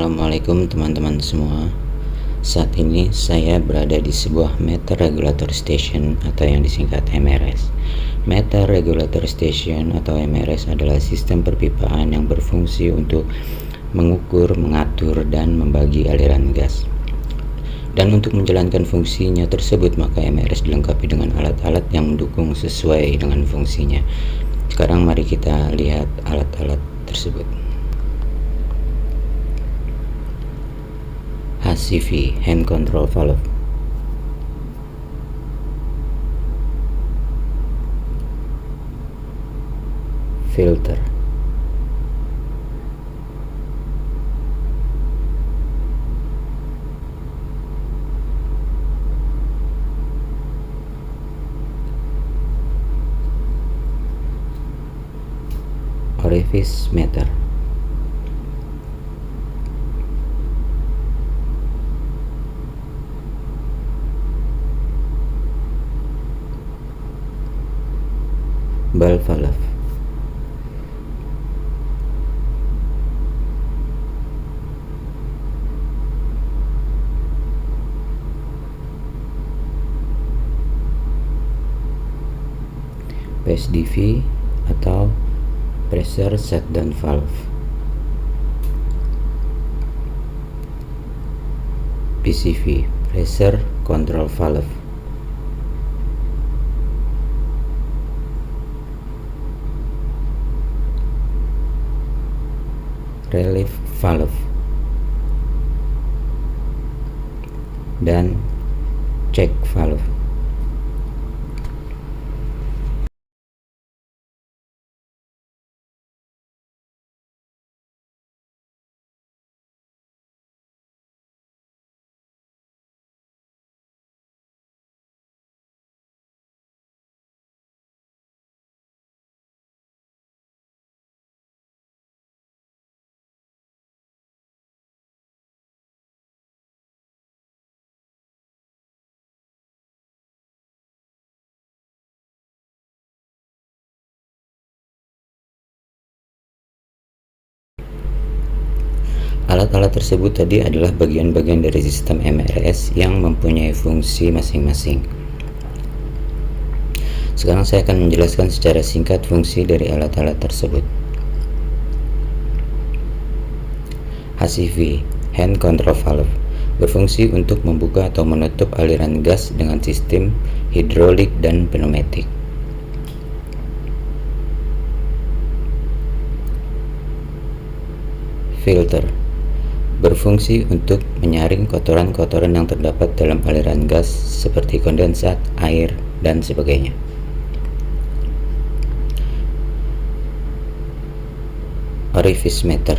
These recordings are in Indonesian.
Assalamualaikum teman-teman semua. Saat ini saya berada di sebuah Meter Regulator Station atau yang disingkat MRS. Meter Regulator Station atau MRS adalah sistem perpipaan yang berfungsi untuk mengukur, mengatur, dan membagi aliran gas. Dan untuk menjalankan fungsinya tersebut, maka MRS dilengkapi dengan alat-alat yang mendukung sesuai dengan fungsinya. Sekarang mari kita lihat alat-alat tersebut. HCV, Hand Control Valve. Filter. Orifice meter. Ball valve. PSDV atau pressure shutdown valve. PCV, pressure control valve. Relief valve dan check valve. Alat-alat tersebut tadi adalah bagian-bagian dari sistem MRS yang mempunyai fungsi masing-masing. Sekarang saya akan menjelaskan secara singkat fungsi dari alat-alat tersebut. HCV, Hand Control Valve, berfungsi untuk membuka atau menutup aliran gas dengan sistem hidrolik dan pneumatik. Filter, berfungsi untuk menyaring kotoran-kotoran yang terdapat dalam aliran gas seperti kondensat, air, dan sebagainya. Orifice meter,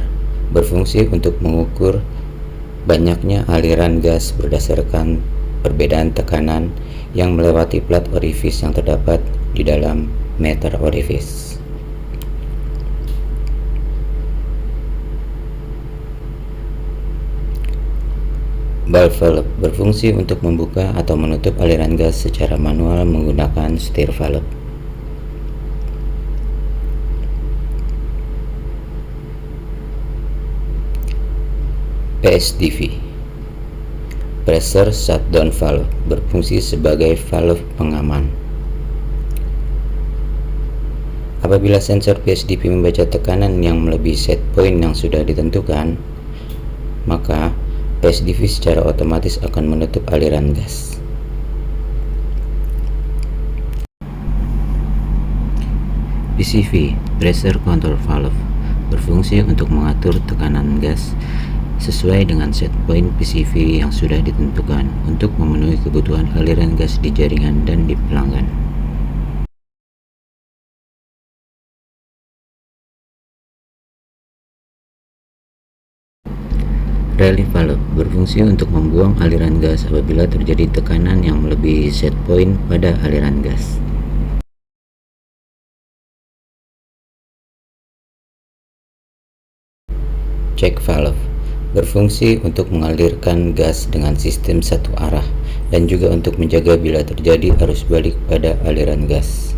berfungsi untuk mengukur banyaknya aliran gas berdasarkan perbedaan tekanan yang melewati plat orifice yang terdapat di dalam meter orifice. Ball valve berfungsi untuk membuka atau menutup aliran gas secara manual menggunakan stir valve. PSDV, Pressure Shutdown Valve, berfungsi sebagai valve pengaman. Apabila sensor PSDV membaca tekanan yang melebihi set point yang sudah ditentukan, maka PSDV secara otomatis akan menutup aliran gas. PCV, Pressure Control Valve, berfungsi untuk mengatur tekanan gas sesuai dengan set point PCV yang sudah ditentukan untuk memenuhi kebutuhan aliran gas di jaringan dan di pelanggan. Relief valve berfungsi untuk membuang aliran gas apabila terjadi tekanan yang melebihi set point pada aliran gas. Check valve berfungsi untuk mengalirkan gas dengan sistem satu arah dan juga untuk menjaga bila terjadi arus balik pada aliran gas.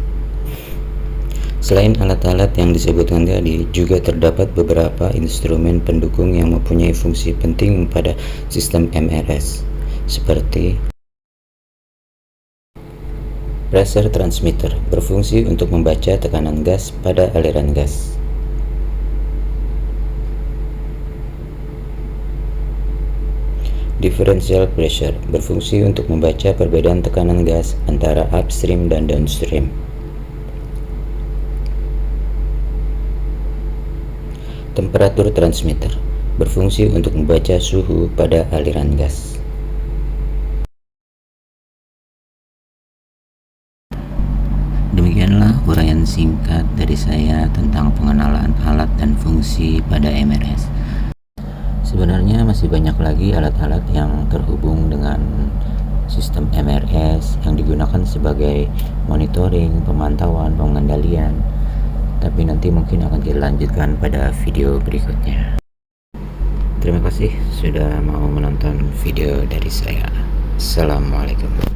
Selain alat-alat yang disebutkan tadi, juga terdapat beberapa instrumen pendukung yang mempunyai fungsi penting pada sistem MRS, seperti pressure transmitter, berfungsi untuk membaca tekanan gas pada aliran gas. Differential pressure, berfungsi untuk membaca perbedaan tekanan gas antara upstream dan downstream. Temperatur transmitter, berfungsi untuk membaca suhu pada aliran gas. Demikianlah uraian singkat dari saya tentang pengenalan alat dan fungsi pada MRS. Sebenarnya masih banyak lagi alat-alat yang terhubung dengan sistem MRS yang digunakan sebagai monitoring, pemantauan, pengendalian. Tapi nanti mungkin akan dilanjutkan pada video berikutnya. Terima kasih sudah mau menonton video dari saya. Assalamualaikum.